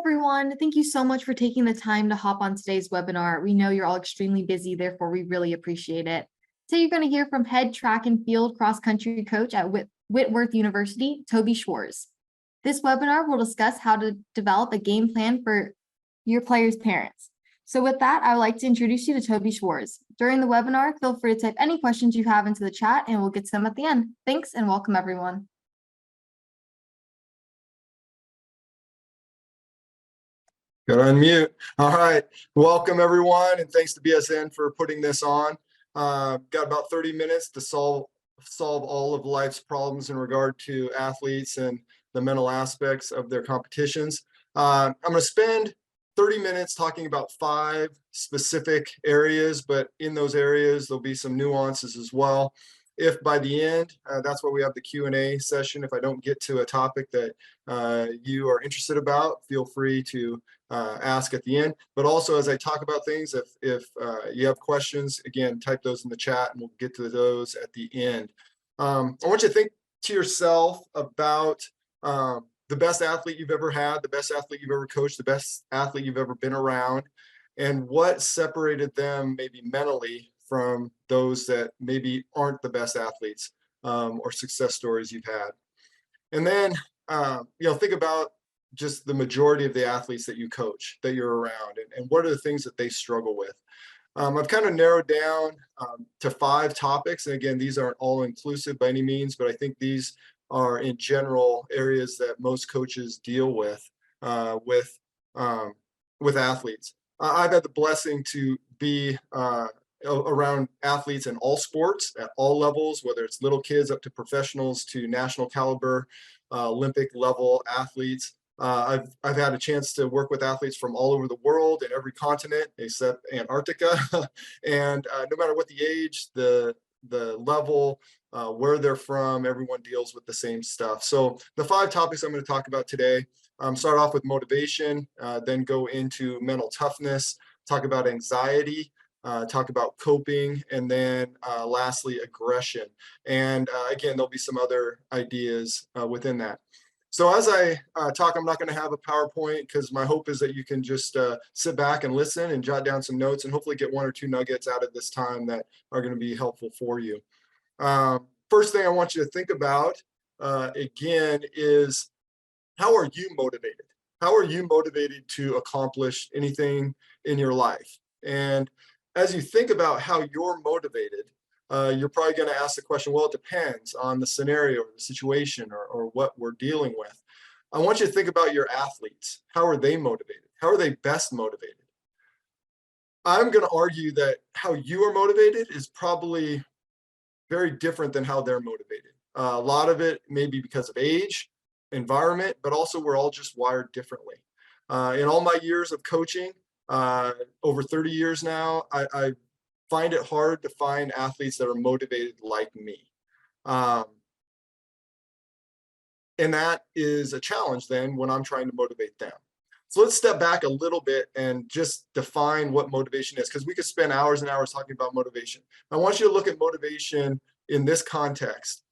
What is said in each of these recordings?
everyone. Thank you so much for taking the time to hop on today's webinar. We know you're all extremely busy, therefore we really appreciate it. Today you're going to hear from head track and field cross-country coach at Whitworth University, Toby Schwarz. This webinar will discuss how to develop a game plan for your players' parents. So with that, I would like to introduce you to Toby Schwarz. During the webinar, feel free to type any questions you have into the chat and we'll get to them at the end. Thanks and welcome everyone. Got to unmute. All right. Welcome, everyone, and thanks to BSN for putting this on. Got about 30 minutes to solve all of life's problems in regard to athletes and the mental aspects of their competitions. I'm going to spend 30 minutes talking about 5 specific areas, but in those areas, there'll be some nuances as well. If by the end, that's why we have the Q&A session. If I don't get to a topic that you are interested about, feel free to ask at the end. But also, as I talk about things, if you have questions, again, type those in the chat and we'll get to those at the end. I want you to think to yourself about the best athlete you've ever had, the best athlete you've ever coached, the best athlete you've ever been around, and what separated them maybe mentally from those that maybe aren't the best athletes or success stories you've had. And then, think about just the majority of the athletes that you coach, that you're around, and what are the things that they struggle with. I've kind of narrowed down to 5 topics. And again, these aren't all inclusive by any means, but I think these are in general areas that most coaches deal with athletes. I've had the blessing to be around athletes in all sports at all levels, whether it's little kids up to professionals to national caliber, Olympic level athletes. I've had a chance to work with athletes from all over the world in every continent except Antarctica. And no matter what the age, the level, where they're from, everyone deals with the same stuff. So the 5 topics I'm going to talk about today, start off with motivation, then go into mental toughness, talk about anxiety, talk about coping, and then lastly, aggression. And again, there'll be some other ideas within that. So as I talk, I'm not going to have a PowerPoint because my hope is that you can just sit back and listen and jot down some notes and hopefully get 1 or 2 nuggets out of this time that are going to be helpful for you. First thing I want you to think about, again, is how are you motivated? How are you motivated to accomplish anything in your life? And as you think about how you're motivated, you're probably going to ask the question, well, it depends on the scenario or the situation or what we're dealing with. I want you to think about your athletes. How are they motivated? How are they best motivated? I'm going to argue that how you are motivated is probably very different than how they're motivated. A lot of it may be because of age, environment, but also we're all just wired differently. In all my years of coaching, over 30 years now, I find it hard to find athletes that are motivated like me. And that is a challenge then when I'm trying to motivate them. So let's step back a little bit and just define what motivation is, because we could spend hours and hours talking about motivation. I want you to look at motivation in this context.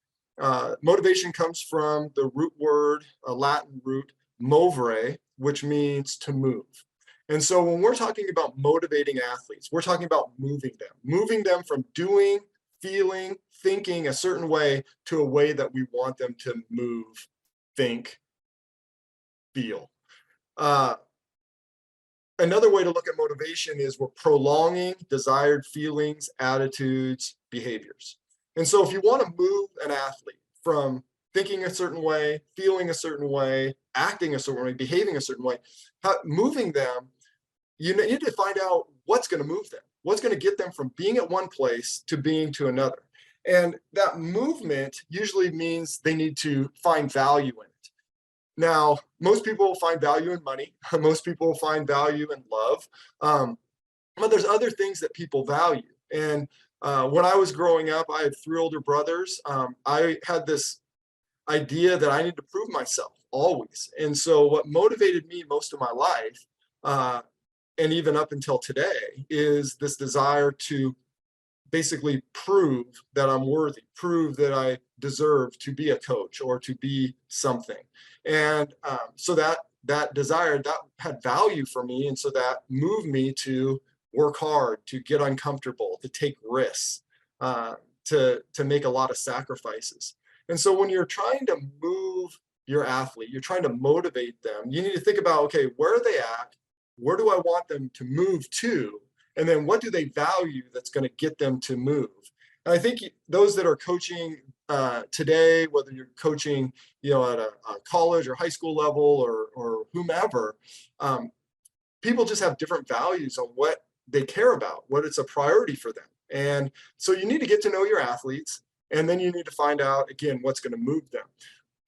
Motivation comes from the root word, a Latin root, movere, which means to move. And so when we're talking about motivating athletes, we're talking about moving them from doing, feeling, thinking a certain way to a way that we want them to move, think, feel. Another way to look at motivation is we're prolonging desired feelings, attitudes, behaviors. And so if you want to move an athlete from thinking a certain way, feeling a certain way, acting a certain way, behaving a certain way, moving them, you need to find out what's going to move them, what's going to get them from being at one place to being to another. And that movement usually means they need to find value in it. Now, most people will find value in money. Most people will find value in love. But there's other things that people value. And when I was growing up, I had 3 older brothers. I had this idea that I need to prove myself always. And so what motivated me most of my life, and even up until today, is this desire to basically prove that I'm worthy, prove that I deserve to be a coach or to be something. And so that desire, that had value for me. And so that moved me to work hard, to get uncomfortable, to take risks, to make a lot of sacrifices. And so when you're trying to move your athlete, you're trying to motivate them, you need to think about, okay, where are they at? Where do I want them to move to? And then what do they value that's going to get them to move? And I think those that are coaching today, whether you're coaching, at a college or high school level or whomever, people just have different values on what they care about, what it's a priority for them. And so you need to get to know your athletes, and then you need to find out, again, what's going to move them.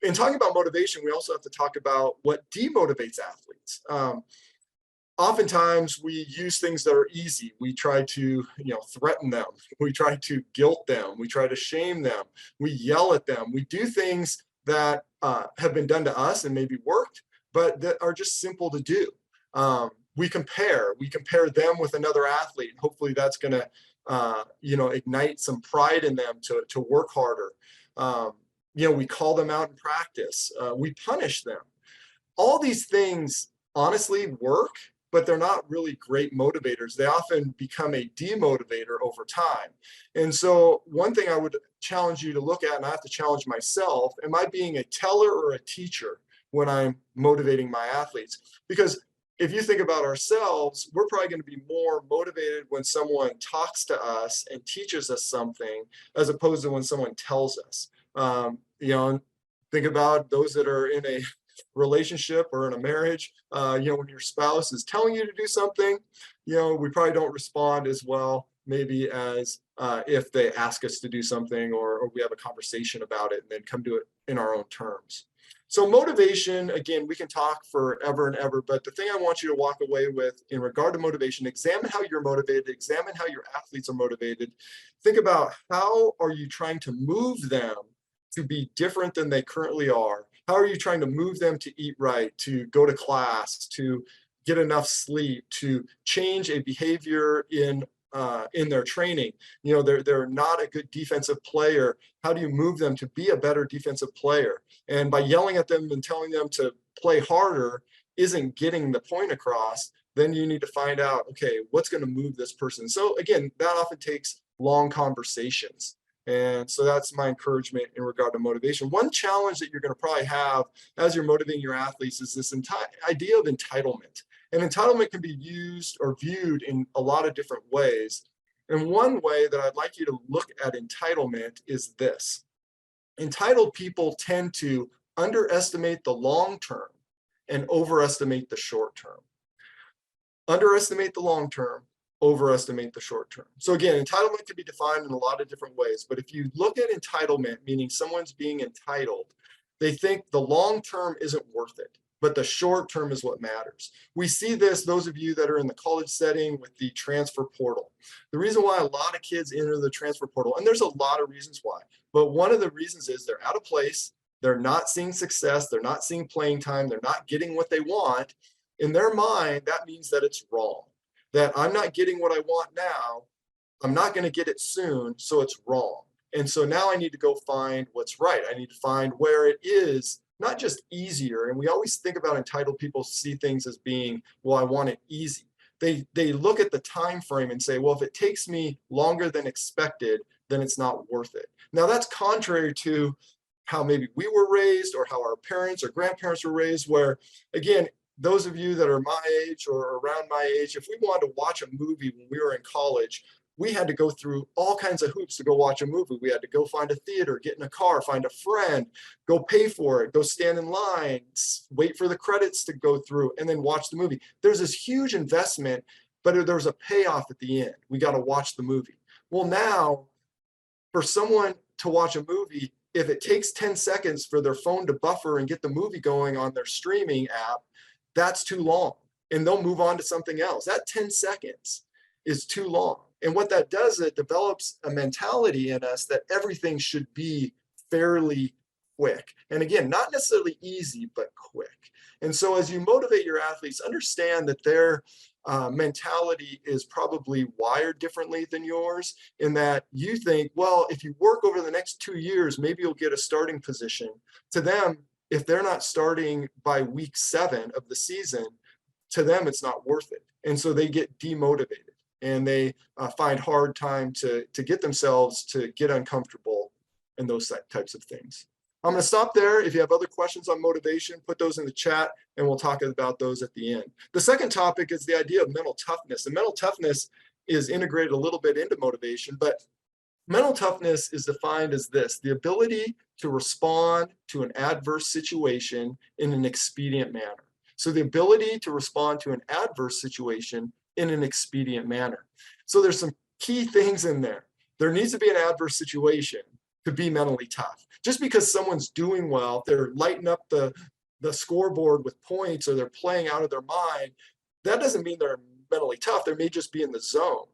In talking about motivation, we also have to talk about what demotivates athletes. Oftentimes we use things that are easy. We try to, threaten them. We try to guilt them. We try to shame them. We yell at them. We do things that have been done to us and maybe worked, but that are just simple to do. We compare them with another athlete. Hopefully that's going to, ignite some pride in them to work harder. We call them out in practice. We punish them. All these things honestly work, but they're not really great motivators. They often become a demotivator over time. And so one thing I would challenge you to look at, and I have to challenge myself, am I being a teller or a teacher when I'm motivating my athletes? Because if you think about ourselves, we're probably going to be more motivated when someone talks to us and teaches us something, as opposed to when someone tells us. Think about those that are in a relationship or in a marriage. When your spouse is telling you to do something, we probably don't respond as well, maybe as if they ask us to do something, or we have a conversation about it and then come to it in our own terms. So motivation, again, we can talk forever and ever, but the thing I want you to walk away with in regard to motivation, examine how you're motivated, examine how your athletes are motivated. Think about, how are you trying to move them to be different than they currently are? How are you trying to move them to eat right, to go to class, to get enough sleep, to change a behavior in their training? They're not a good defensive player. How do you move them to be a better defensive player? And by yelling at them and telling them to play harder isn't getting the point across. Then you need to find out, okay, what's going to move this person? So again, that often takes long conversations. And so that's my encouragement in regard to motivation. One challenge that you're going to probably have as you're motivating your athletes is this idea of entitlement. And entitlement can be used or viewed in a lot of different ways. And one way that I'd like you to look at entitlement is this. Entitled people tend to underestimate the long term and overestimate the short term. Underestimate the long term, overestimate the short term. So again, entitlement can be defined in a lot of different ways, but if you look at entitlement, meaning someone's being entitled, they think the long term isn't worth it, but the short term is what matters. We see this, those of you that are in the college setting, with the transfer portal. The reason why a lot of kids enter the transfer portal, and there's a lot of reasons why, but one of the reasons is they're out of place, they're not seeing success, they're not seeing playing time, they're not getting what they want. In their mind, that means that it's wrong. That I'm not getting what I want now, I'm not going to get it soon, so it's wrong. And so now I need to go find what's right. I need to find where it is not just easier. And we always think about entitled people see things as being, well, I want it easy. They look at the time frame and say, well, if it takes me longer than expected, then it's not worth it. Now that's contrary to how maybe we were raised, or how our parents or grandparents were raised, where again, those of you that are my age or around my age, if we wanted to watch a movie when we were in college, we had to go through all kinds of hoops to go watch a movie. We had to go find a theater, get in a car, find a friend, go pay for it, go stand in line, wait for the credits to go through, and then watch the movie. There's this huge investment, but there's a payoff at the end. We got to watch the movie. Well, now for someone to watch a movie, if it takes 10 seconds for their phone to buffer and get the movie going on their streaming app, that's too long, and they'll move on to something else. That 10 seconds is too long. And what that does, it develops a mentality in us that everything should be fairly quick. And again, not necessarily easy, but quick. And so as you motivate your athletes, understand that their mentality is probably wired differently than yours, in that you think, well, if you work over the next 2 years, maybe you'll get a starting position. To them, if they're not starting by week 7 of the season, to them, it's not worth it. And so they get demotivated and they find hard time to get themselves to get uncomfortable and those types of things. I'm going to stop there. If you have other questions on motivation, put those in the chat and we'll talk about those at the end. The second topic is the idea of mental toughness. And mental toughness is integrated a little bit into motivation, but mental toughness is defined as this: the ability to respond to an adverse situation in an expedient manner. So the ability to respond to an adverse situation in an expedient manner. So there's some key things in there. There needs to be an adverse situation to be mentally tough. Just because someone's doing well, they're lighting up the scoreboard with points or they're playing out of their mind, that doesn't mean they're mentally tough. They may just be in the zone.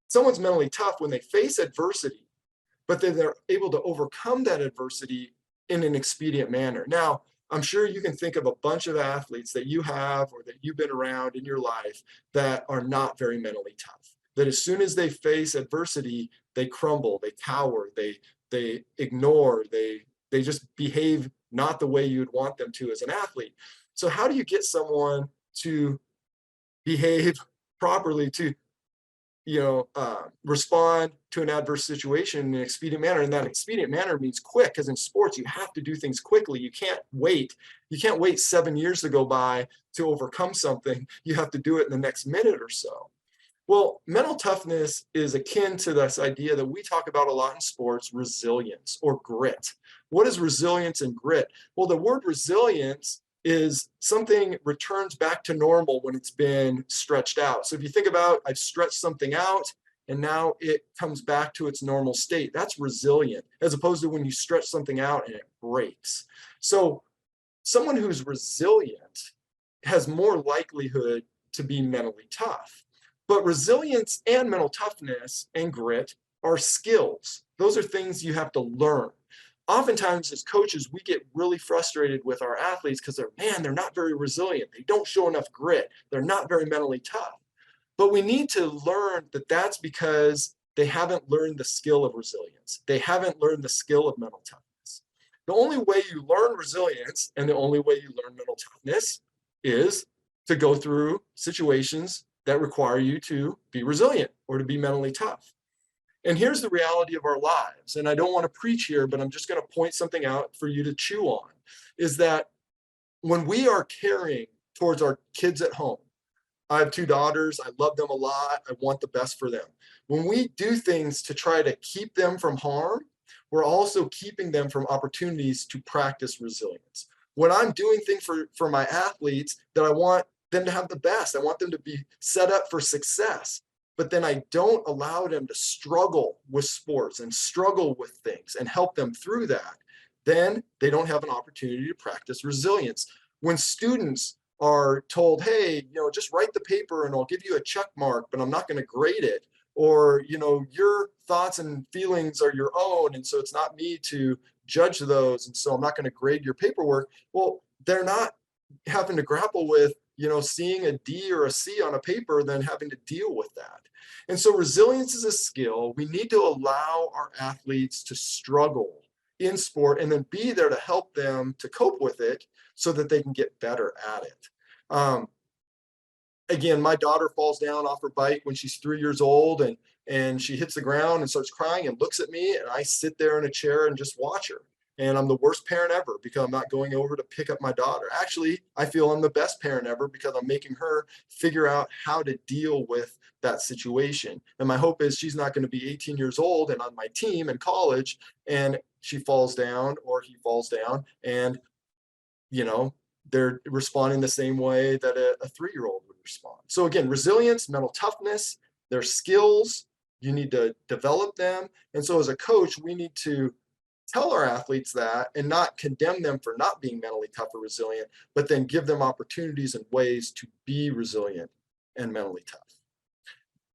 Someone's mentally tough when they face adversity, but then they're able to overcome that adversity in an expedient manner. Now, I'm sure you can think of a bunch of athletes that you have or that you've been around in your life that are not very mentally tough. That as soon as they face adversity, they crumble, they cower, they ignore, they just behave not the way you'd want them to as an athlete. So how do you get someone to behave properly, to respond to an adverse situation in an expedient manner? And that expedient manner means quick, because in sports, you have to do things quickly. You can't wait. You can't wait 7 years to go by to overcome something. You have to do it in the next minute or so. Well, mental toughness is akin to this idea that we talk about a lot in sports: resilience or grit. What is resilience and grit? Well, the word resilience is something returns back to normal when it's been stretched out. So if you think about, I've stretched something out and now it comes back to its normal state. That's resilient, as opposed to when you stretch something out and it breaks. So someone who's resilient has more likelihood to be mentally tough. But resilience and mental toughness and grit are skills. Those are things you have to learn. Oftentimes as coaches, we get really frustrated with our athletes because they're not very resilient. They don't show enough grit. They're not very mentally tough. But we need to learn that that's because they haven't learned the skill of resilience. They haven't learned the skill of mental toughness. The only way you learn resilience and the only way you learn mental toughness is to go through situations that require you to be resilient or to be mentally tough. And here's the reality of our lives. And I don't want to preach here, but I'm just going to point something out for you to chew on, is that when we are caring towards our kids at home, I have 2 daughters. I love them a lot. I want the best for them. When we do things to try to keep them from harm, we're also keeping them from opportunities to practice resilience. When I'm doing things for my athletes that I want them to have the best, I want them to be set up for success, but then I don't allow them to struggle with sports and struggle with things and help them through that, then they don't have an opportunity to practice resilience. When students are told, hey, just write the paper and I'll give you a check mark, but I'm not going to grade it, or, your thoughts and feelings are your own, and so it's not me to judge those, and so I'm not going to grade your paperwork. Well, they're not having to grapple with seeing a D or a C on a paper, than having to deal with that. And so resilience is a skill. We need to allow our athletes to struggle in sport and then be there to help them to cope with it so that they can get better at it. Again, my daughter falls down off her bike when she's 3 years old, and she hits the ground and starts crying and looks at me, and I sit there in a chair and just watch her. And I'm the worst parent ever because I'm not going over to pick up my daughter. Actually, I feel I'm the best parent ever because I'm making her figure out how to deal with that situation. And my hope is she's not going to be 18 years old and on my team in college, and she falls down or he falls down, and they're responding the same way that a 3-year-old would respond. So again, resilience, mental toughness, they're skills. You need to develop them. And so as a coach, we need to tell our athletes that and not condemn them for not being mentally tough or resilient, but then give them opportunities and ways to be resilient and mentally tough.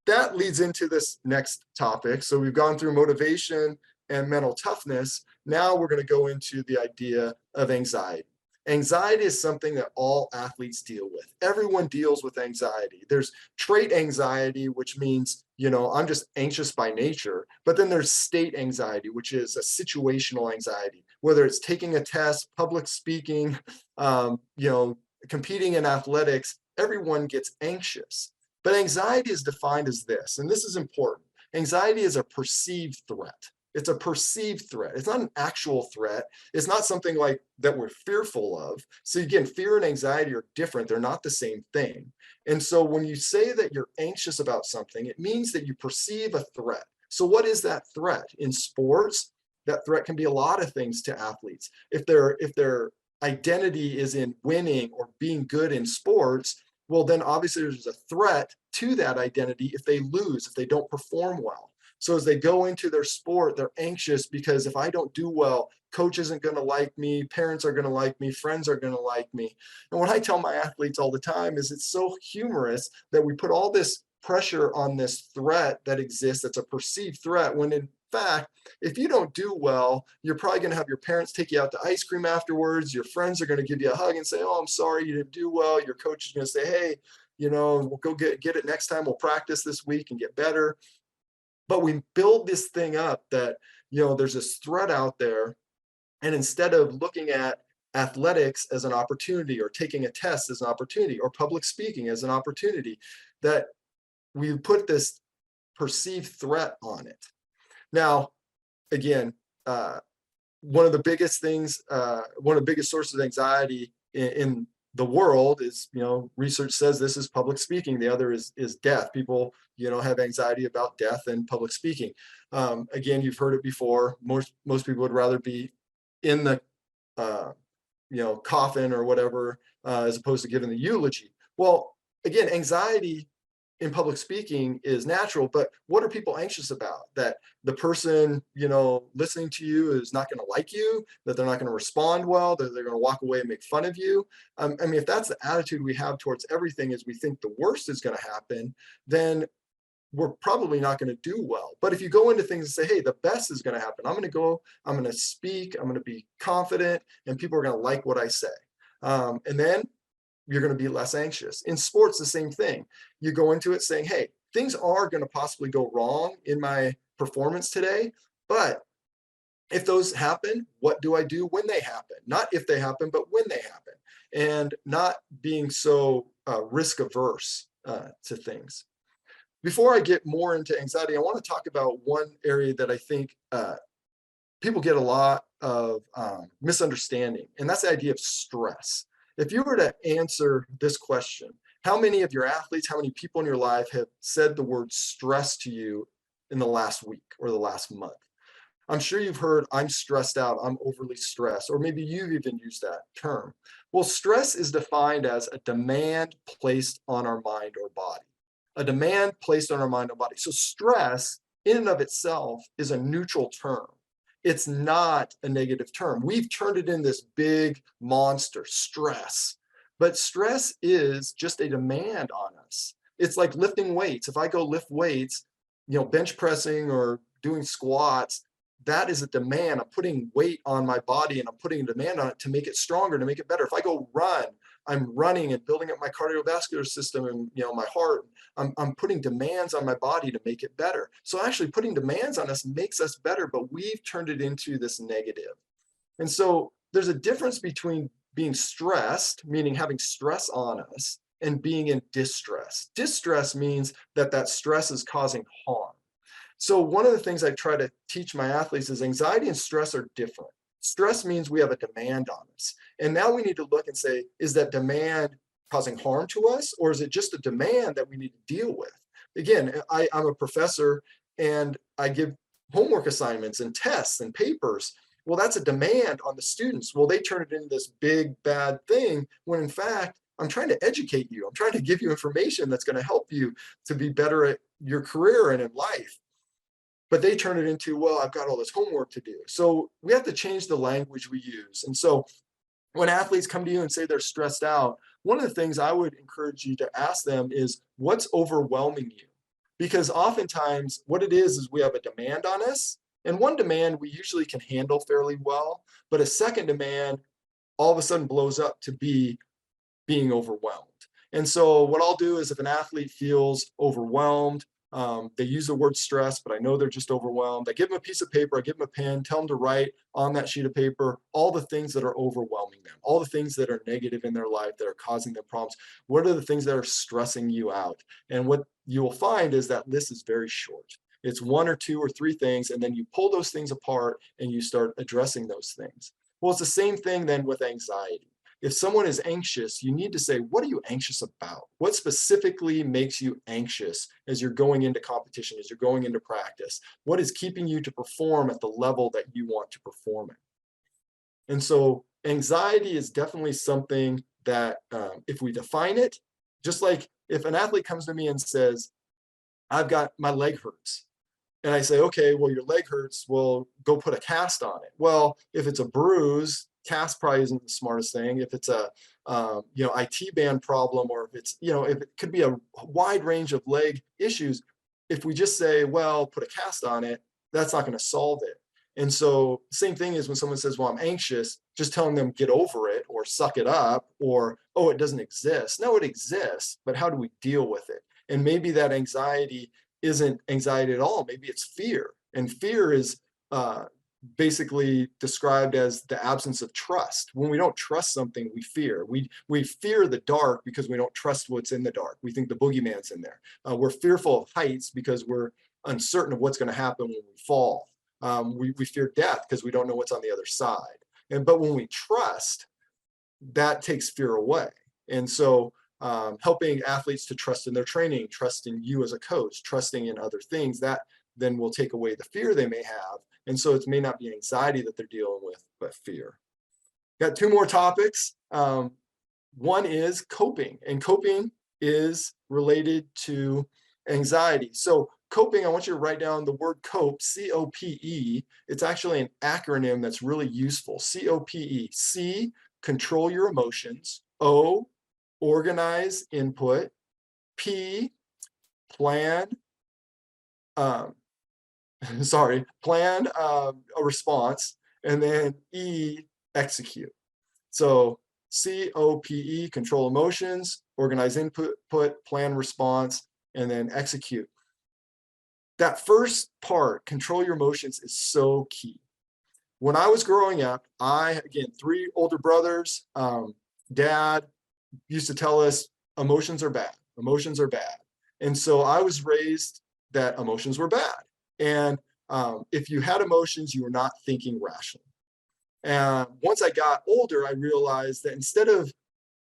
That leads into this next topic. So we've gone through motivation and mental toughness. Now we're going to go into the idea of anxiety. Anxiety is something that all athletes deal with. Everyone deals with anxiety. There's trait anxiety, which means, I'm just anxious by nature. But then there's state anxiety, which is a situational anxiety, whether it's taking a test, public speaking, competing in athletics. everyone gets anxious. But anxiety is defined as this, and this is important. Anxiety is a perceived threat. It's a perceived threat. It's not an actual threat. It's not something like that we're fearful of. So again, fear and anxiety are different. They're not the same thing. And so when you say that you're anxious about something, it means that you perceive a threat. So what is that threat? In sports, that threat can be a lot of things to athletes. If their identity is in winning or being good in sports, well, then obviously there's a threat to that identity if they lose, if they don't perform well. So as they go into their sport, they're anxious because if I don't do well, coach isn't going to like me, parents are going to like me, friends are going to like me. And what I tell my athletes all the time is it's so humorous that we put all this pressure on this threat that exists, that's a perceived threat, when in fact, if you don't do well, you're probably going to have your parents take you out to ice cream afterwards. Your friends are going to give you a hug and say, oh, I'm sorry you didn't do well. Your coach is going to say, hey, we'll go get it next time. We'll practice this week and get better. But we build this thing up that, there's this threat out there. And instead of looking at athletics as an opportunity or taking a test as an opportunity or public speaking as an opportunity, that we put this perceived threat on it. Now, again, one of the biggest things, one of the biggest sources of anxiety in the world is, research says this is public speaking. The other is death. People, have anxiety about death and public speaking. Again, you've heard it before. Most people would rather be in the, coffin or whatever, as opposed to giving the eulogy. Well, again, anxiety in public speaking is natural, but what are people anxious about? That the person, listening to you is not going to like you, that they're not going to respond well, that they're going to walk away and make fun of you. If that's the attitude we have towards everything, is we think the worst is going to happen, then we're probably not going to do well. But if you go into things and say, hey, the best is going to happen, I'm going to speak, I'm going to be confident, and people are going to like what I say. And then you're going to be less anxious. In sports, the same thing. You go into it saying, hey, things are going to possibly go wrong in my performance today, but if those happen, what do I do when they happen? Not if they happen, but when they happen, and not being so risk averse to things. Before I get more into anxiety, I want to talk about one area that I think people get a lot of misunderstanding, and that's the idea of stress. If you were to answer this question, how many of your athletes, how many people in your life have said the word stress to you in the last week or the last month? I'm sure you've heard, I'm stressed out, I'm overly stressed, or maybe you've even used that term. Well, stress is defined as a demand placed on our mind or body. A demand placed on our mind or body. So stress in and of itself is a neutral term. It's not a negative term. We've turned it in this big monster, stress. But stress is just a demand on us. It's like lifting weights. If I go lift weights, bench pressing or doing squats, that is a demand. I'm putting weight on my body and I'm putting a demand on it to make it stronger, to make it better. If I go run, I'm running and building up my cardiovascular system and my heart. I'm putting demands on my body to make it better. So actually putting demands on us makes us better, but we've turned it into this negative. And so there's a difference between being stressed, meaning having stress on us, and being in distress. Distress means that stress is causing harm. So one of the things I try to teach my athletes is anxiety and stress are different. Stress means we have a demand on us. And now we need to look and say, is that demand causing harm to us, or is it just a demand that we need to deal with? Again, I'm a professor and I give homework assignments and tests and papers. Well, that's a demand on the students. Well, they turn it into this big bad thing when in fact, I'm trying to educate you. I'm trying to give you information that's going to help you to be better at your career and in life. But they turn it into, well, I've got all this homework to do. So we have to change the language we use. And so when athletes come to you and say they're stressed out, one of the things I would encourage you to ask them is, what's overwhelming you? Because oftentimes what it is we have a demand on us. And one demand we usually can handle fairly well, but a second demand all of a sudden blows up to be being overwhelmed. And so what I'll do is if an athlete feels overwhelmed, They use the word stress, but I know they're just overwhelmed. I give them a piece of paper, I give them a pen, tell them to write on that sheet of paper all the things that are overwhelming them, all the things that are negative in their life that are causing them problems. What are the things that are stressing you out? And what you will find is that list is very short. It's 1 or 2 or 3 things, and then you pull those things apart and you start addressing those things. Well, it's the same thing then with anxiety. If someone is anxious, you need to say, what are you anxious about? What specifically makes you anxious as you're going into competition, as you're going into practice? What is keeping you to perform at the level that you want to perform at? And so anxiety is definitely something that if we define it, just like if an athlete comes to me and says, I've got, my leg hurts. And I say, okay, well, your leg hurts. Well, go put a cast on it. Well, if it's a bruise, cast probably isn't the smartest thing. If it's a, IT band problem, or if it's, if it could be a wide range of leg issues, if we just say, well, put a cast on it, that's not going to solve it. And so same thing is when someone says, well, I'm anxious, just telling them get over it or suck it up or, oh, it doesn't exist. No, it exists, but how do we deal with it? And maybe that anxiety isn't anxiety at all. Maybe it's fear. And fear is basically described as the absence of trust. When we don't trust something, we fear. We fear the dark because we don't trust what's in the dark. We think the boogeyman's in there. We're fearful of heights because we're uncertain of what's going to happen when we fall. We fear death because we don't know what's on the other side. But when we trust, that takes fear away. And so helping athletes to trust in their training, trust in you as a coach, trusting in other things, that then will take away the fear they may have. And so it may not be anxiety that they're dealing with, but fear. Got 2 more topics. One is coping, and coping is related to anxiety. So coping, I want you to write down the word cope, C-O-P-E. It's actually an acronym that's really useful. C-O-P-E. C, control your emotions. O, organize input. P, plan, plan a response. And then E, execute. So C-O-P-E, control emotions, organize input, plan response, and then execute. That first part, control your emotions, is so key. When I was growing up, again, 3 older brothers, dad used to tell us emotions are bad. Emotions are bad. And so I was raised that emotions were bad. And if you had emotions, you were not thinking rationally. And once I got older, I realized that instead of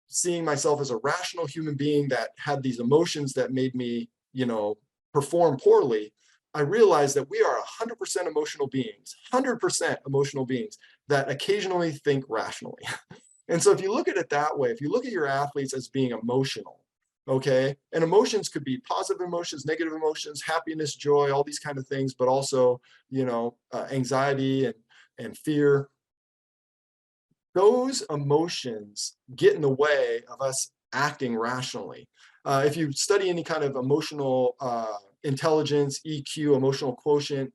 seeing myself as a rational human being that had these emotions that made me, perform poorly, I realized that we are 100% emotional beings, 100% emotional beings that occasionally think rationally. And so if you look at it that way, if you look at your athletes as being emotional, okay, and emotions could be positive emotions, negative emotions, happiness, joy, all these kind of things, but also, anxiety and fear. Those emotions get in the way of us acting rationally. If you study any kind of emotional intelligence, EQ, emotional quotient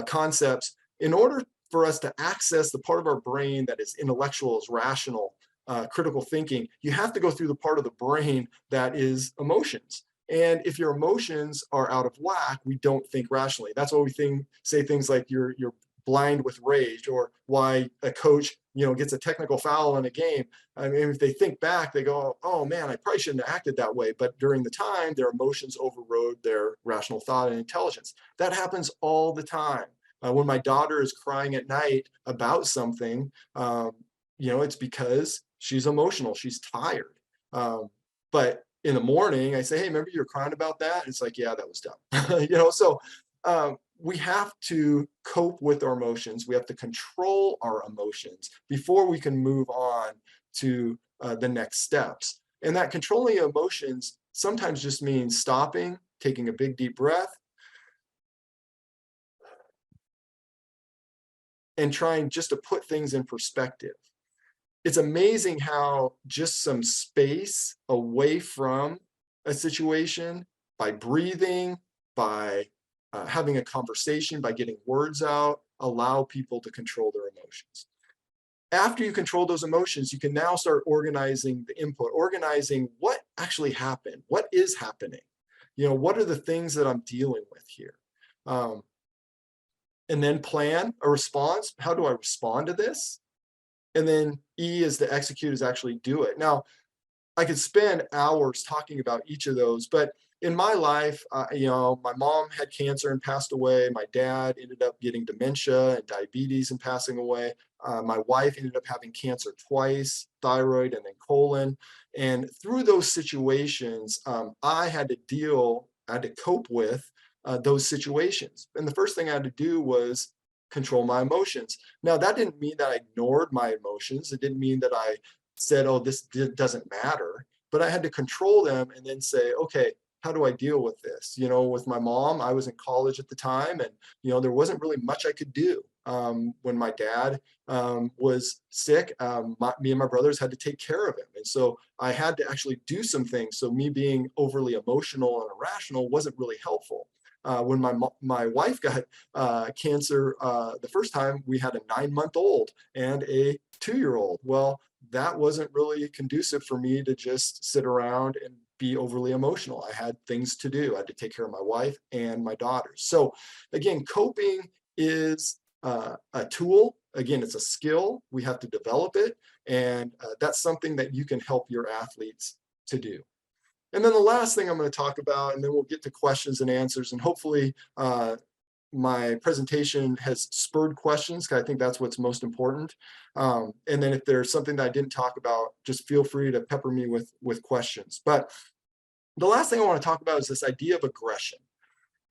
concepts, in order for us to access the part of our brain that is intellectual, is rational, critical thinking, you have to go through the part of the brain that is emotions. And if your emotions are out of whack, we don't think rationally. That's why we say things like you're blind with rage, or why a coach gets a technical foul in a game. I mean, if they think back, they go, oh man, I probably shouldn't have acted that way. But during the time, their emotions overrode their rational thought and intelligence. That happens all the time. When my daughter is crying at night about something, it's because she's emotional, she's tired. But in the morning, I say, hey, remember you were crying about that? And it's like, yeah, that was dumb. So we have to cope with our emotions. We have to control our emotions before we can move on to the next steps. And that controlling emotions sometimes just means stopping, taking a big deep breath, and trying just to put things in perspective. It's amazing how just some space away from a situation, by breathing, by having a conversation, by getting words out, allow people to control their emotions. After you control those emotions, you can now start organizing the input, organizing what actually happened, what is happening. What are the things that I'm dealing with here? And then plan a response. How do I respond to this? And then E is to execute, is actually do it. Now, I could spend hours talking about each of those, but in my life, my mom had cancer and passed away. My dad ended up getting dementia and diabetes and passing away. My wife ended up having cancer twice, thyroid and then colon. And through those situations, I had to cope with those situations. And the first thing I had to do was control my emotions. Now, that didn't mean that I ignored my emotions. It didn't mean that I said, oh, this doesn't matter, but I had to control them and then say, okay, how do I deal with this? With my mom, I was in college at the time, and there wasn't really much I could do. When my dad was sick, me and my brothers had to take care of him, and so I had to actually do some things. So me being overly emotional and irrational wasn't really helpful. When my wife got cancer the first time, we had a 9-month-old and a 2-year-old. Well, that wasn't really conducive for me to just sit around and be overly emotional. I had things to do. I had to take care of my wife and my daughters. So again, coping is a tool. Again, it's a skill. We have to develop it. And that's something that you can help your athletes to do. And then the last thing I'm going to talk about, and then we'll get to questions and answers, and hopefully my presentation has spurred questions, because I think that's what's most important. And then if there's something that I didn't talk about, just feel free to pepper me with questions. But the last thing I want to talk about is this idea of aggression.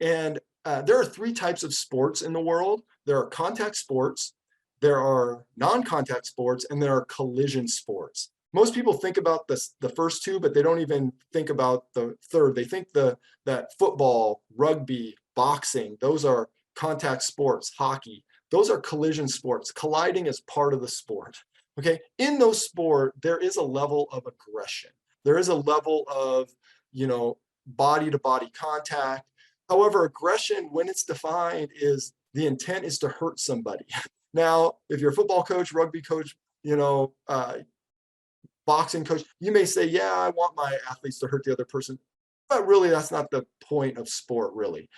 And there are 3 types of sports in the world. There are contact sports, there are non-contact sports, and there are collision sports. Most people think about the first 2, but they don't even think about the third. They think that football, rugby, boxing, those are contact sports, hockey. Those are collision sports. Colliding is part of the sport. Okay, in those sports, there is a level of aggression. There is a level of, body-to-body contact. However, aggression, when it's defined, is the intent is to hurt somebody. Now, if you're a football coach, rugby coach, boxing coach, you may say, yeah, I want my athletes to hurt the other person, but really that's not the point of sport, really.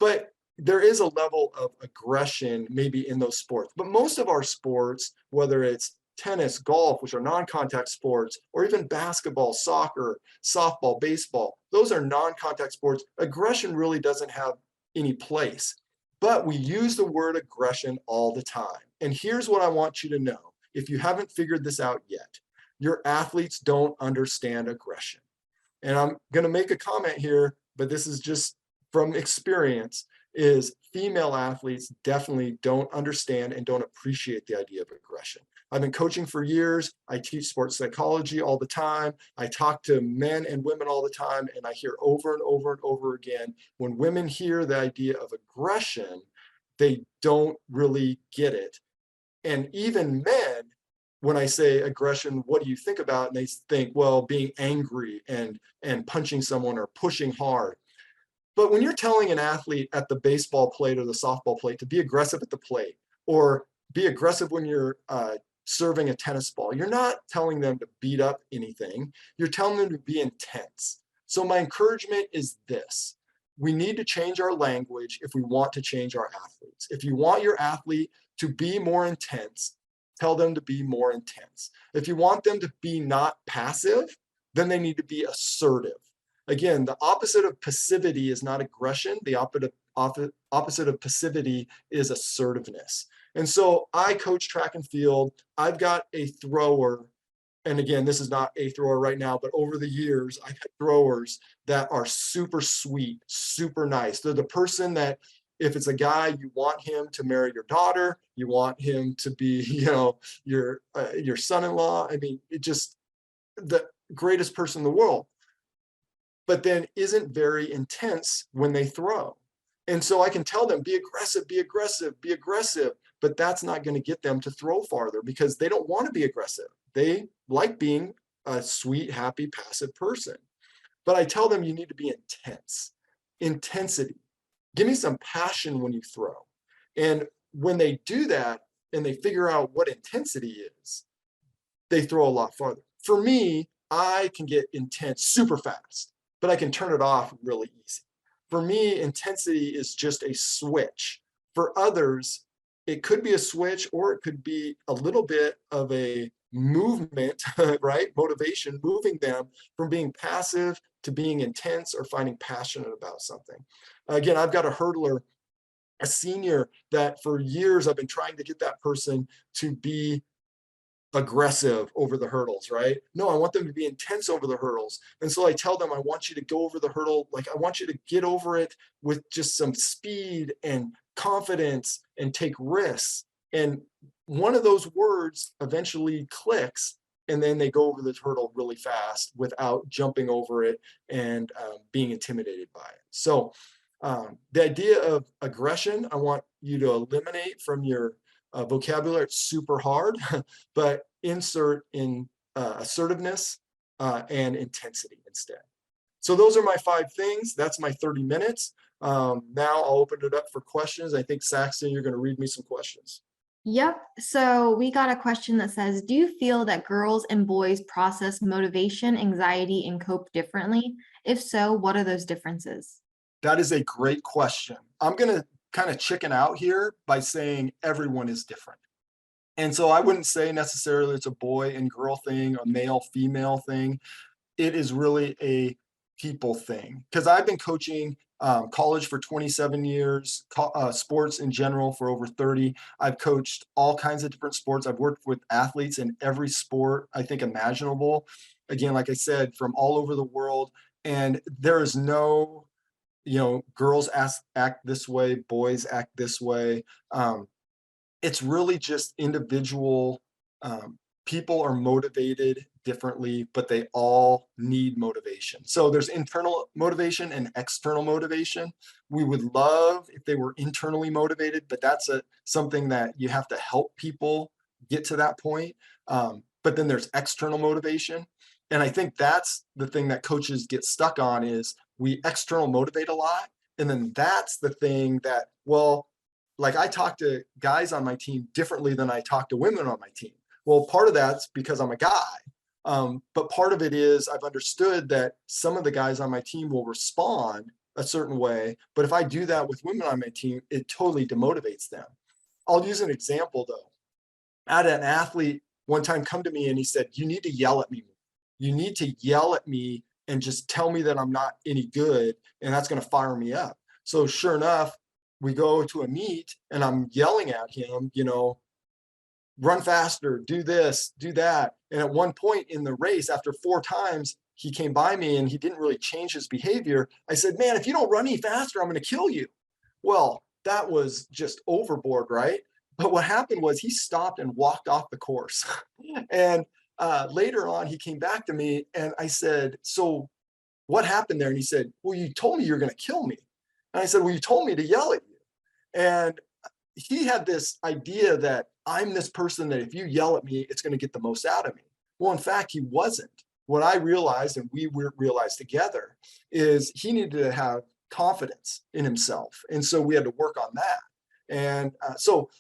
But there is a level of aggression maybe in those sports. But most of our sports, whether it's tennis, golf, which are non-contact sports, or even basketball, soccer, softball, baseball, those are non-contact sports. Aggression really doesn't have any place. But we use the word aggression all the time. And here's what I want you to know. If you haven't figured this out yet, your athletes don't understand aggression. And I'm going to make a comment here, but this is just from experience, is female athletes definitely don't understand and don't appreciate the idea of aggression. I've been coaching for years. I teach sports psychology all the time. I talk to men and women all the time, and I hear over and over and over again, when women hear the idea of aggression, they don't really get it. And even men, when I say aggression, what do you think about? And they think, well, being angry and punching someone or pushing hard. But when you're telling an athlete at the baseball plate or the softball plate to be aggressive at the plate, or be aggressive when you're serving a tennis ball, you're not telling them to beat up anything. You're telling them to be intense. So my encouragement is this. We need to change our language if we want to change our athletes. If you want your athlete to be more intense, tell them to be more intense. If you want them to be not passive, then they need to be assertive. Again, the opposite of passivity is not aggression. The opposite of passivity is assertiveness. And so I coach track and field. I've got a thrower. And again, this is not a thrower right now, but over the years, I've had throwers that are super sweet, super nice. They're the person that, if it's a guy, you want him to marry your daughter, you want him to be, your son-in-law. I mean, it just the greatest person in the world. But then isn't very intense when they throw. And so I can tell them, be aggressive, be aggressive, be aggressive, but that's not going to get them to throw farther because they don't want to be aggressive. They like being a sweet, happy, passive person. But I tell them you need to be intense. Intensity. Give me some passion when you throw. And when they do that and they figure out what intensity is, they throw a lot farther. For me, I can get intense super fast. but I can turn it off really easy. For me, intensity is just a switch. For others, it could be a switch, or it could be a little bit of a movement, right? Motivation, moving them from being passive to being intense or finding passionate about something. Again, I've got a hurdler, a senior, that for years I've been trying to get that person to be aggressive over the hurdles, right? No, I want them to be intense over the hurdles. And so I tell them, I want you to go over the hurdle, like I want you to get over it with just some speed and confidence and take risks. And one of those words eventually clicks, and then they go over the hurdle really fast without jumping over it and being intimidated by it. So the idea of aggression, I want you to eliminate from your vocabulary. It's super hard, but insert in assertiveness and intensity instead. So those are my 5 things. That's my 30 minutes. Now I'll open it up for questions. I think Saxon, you're going to read me some questions. Yep. So we got a question that says, do you feel that girls and boys process motivation, anxiety, and cope differently? If so, what are those differences? That is a great question. I'm going to kind of chicken out here by saying everyone is different. And so I wouldn't say necessarily it's a boy and girl thing, a male female thing. It is really a people thing. Because I've been coaching college for 27 years, sports in general for over 30. I've coached all kinds of different sports. I've worked with athletes in every sport I think imaginable. Again, like I said, from all over the world. And there is no, girls act this way, boys act this way. It's really just individual. People are motivated differently, but they all need motivation. So there's internal motivation and external motivation. We would love if they were internally motivated, but that's something that you have to help people get to that point. But then there's external motivation. And I think that's the thing that coaches get stuck on, is we external motivate a lot. And then that's the thing that, well, like I talk to guys on my team differently than I talk to women on my team. Well, part of that's because I'm a guy. But part of it is I've understood that some of the guys on my team will respond a certain way. But if I do that with women on my team, it totally demotivates them. I'll use an example though. I had an athlete one time come to me and he said, you need to yell at me. You need to yell at me and just tell me that I'm not any good, and that's going to fire me up. So sure enough, we go to a meet and I'm yelling at him, run faster, do this, do that. And at one point in the race, after 4 times, he came by me and he didn't really change his behavior. I said, man, if you don't run any faster, I'm going to kill you. Well, that was just overboard, right? But what happened was he stopped and walked off the course. And later on, he came back to me and I said, so what happened there? And he said, well, you told me you're going to kill me. And I said, well, you told me to yell at you. And he had this idea that I'm this person that if you yell at me, it's going to get the most out of me. Well, in fact, he wasn't. What I realized, and we realized together, is he needed to have confidence in himself. And so we had to work on that. And so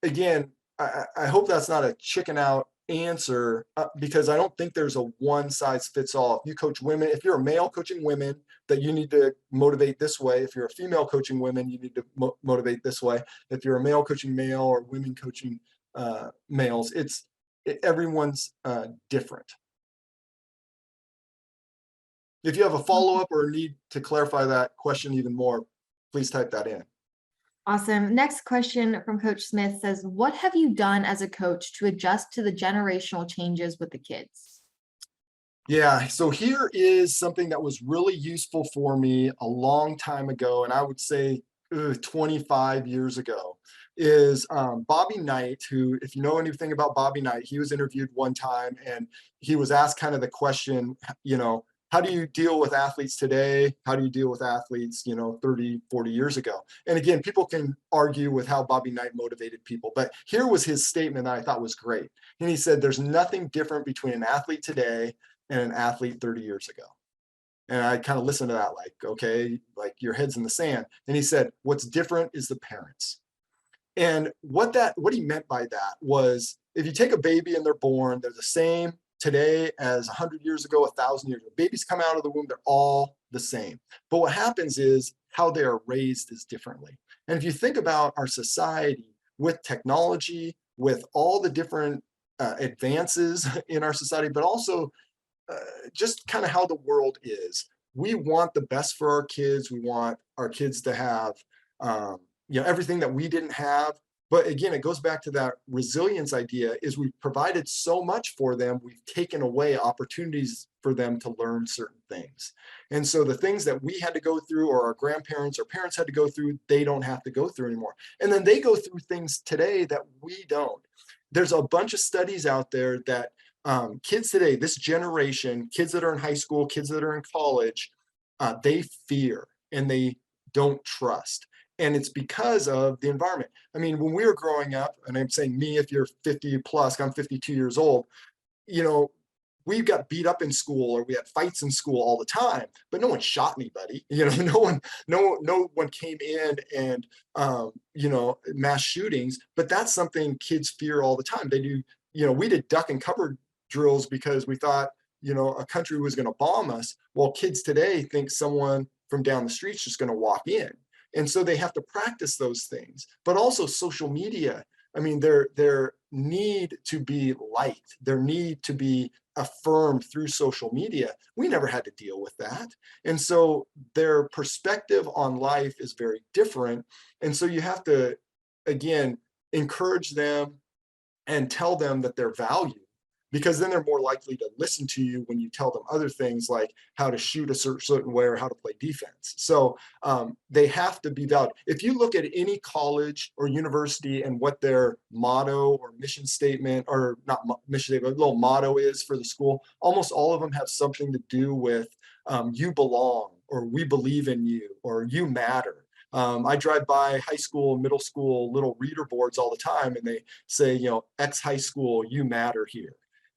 again, I hope that's not a chicken out answer, because I don't think there's a one size fits all. If you coach women, if you're a male coaching women, that you need to motivate this way. If you're a female coaching women, you need to motivate this way. If you're a male coaching male or women coaching males, everyone's different. If you have a follow-up or a need to clarify that question even more, please type that in. Awesome. Next question from Coach Smith says, what have you done as a coach to adjust to the generational changes with the kids? Yeah, so here is something that was really useful for me a long time ago, and I would say 25 years ago, is Bobby Knight, who, if you know anything about Bobby Knight, he was interviewed one time and he was asked kind of the question, how do you deal with athletes today? How do you deal with athletes, 30, 40 years ago? And again, people can argue with how Bobby Knight motivated people, but here was his statement that I thought was great. And he said, there's nothing different between an athlete today and an athlete 30 years ago. And I kind of listened to that like, okay, like your head's in the sand. And he said, what's different is the parents. And what he meant by that was, if you take a baby and they're born, they're the same today as 100 years ago, 1,000 years ago. Babies come out of the womb, they're all the same. But what happens is how they are raised is differently. And if you think about our society with technology, with all the different advances in our society, but also just kind of how the world is, we want the best for our kids. We want our kids to have, everything that we didn't have. But again, it goes back to that resilience idea, is we've provided so much for them, we've taken away opportunities for them to learn certain things. And so the things that we had to go through, or our grandparents or parents had to go through, they don't have to go through anymore. And then they go through things today that we don't. There's a bunch of studies out there that kids today, this generation, kids that are in high school, kids that are in college, they fear and they don't trust. And it's because of the environment. I mean, when we were growing up, and I'm saying me, if you're 50 plus, I'm 52 years old, we got beat up in school, or we had fights in school all the time, but no one shot anybody. No one came in and, mass shootings, but that's something kids fear all the time. They do, we did duck and cover drills because we thought, a country was going to bomb us. Well, kids today think someone from down the street's just going to walk in. And so they have to practice those things, but also social media. I mean, their need to be liked, their need to be affirmed through social media. We never had to deal with that. And so their perspective on life is very different. And so you have to, again, encourage them and tell them that they're valued, because then they're more likely to listen to you when you tell them other things like how to shoot a certain way or how to play defense. So they have to be valued. If you look at any college or university and what their motto or mission statement, or not mission statement, but little motto is for the school, almost all of them have something to do with you belong, or we believe in you, or you matter. I drive by high school, middle school, little reader boards all the time, and they say, X high school, you matter here.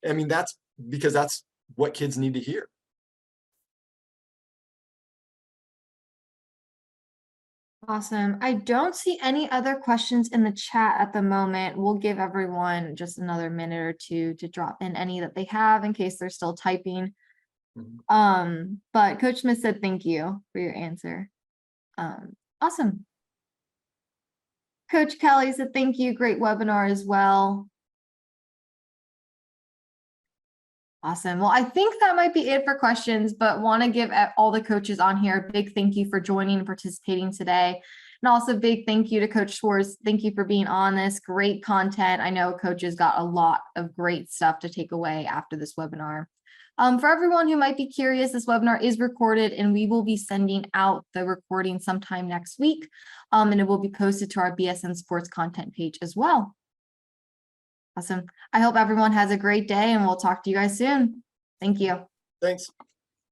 I mean, that's because that's what kids need to hear. Awesome. I don't see any other questions in the chat at the moment. We'll give everyone just another minute or two to drop in any that they have in case they're still typing. But Coach Smith said thank you for your answer. Awesome. Coach Kelly said thank you. Great webinar as well. Awesome. Well, I think that might be it for questions, but want to give all the coaches on here a big thank you for joining and participating today. And also big thank you to Coach Schwarz. Thank you for being on this. Great content. I know coaches got a lot of great stuff to take away after this webinar. For everyone who might be curious, this webinar is recorded and we will be sending out the recording sometime next week. And it will be posted to our BSN Sports content page as well. Awesome. I hope everyone has a great day and we'll talk to you guys soon. Thank you. Thanks.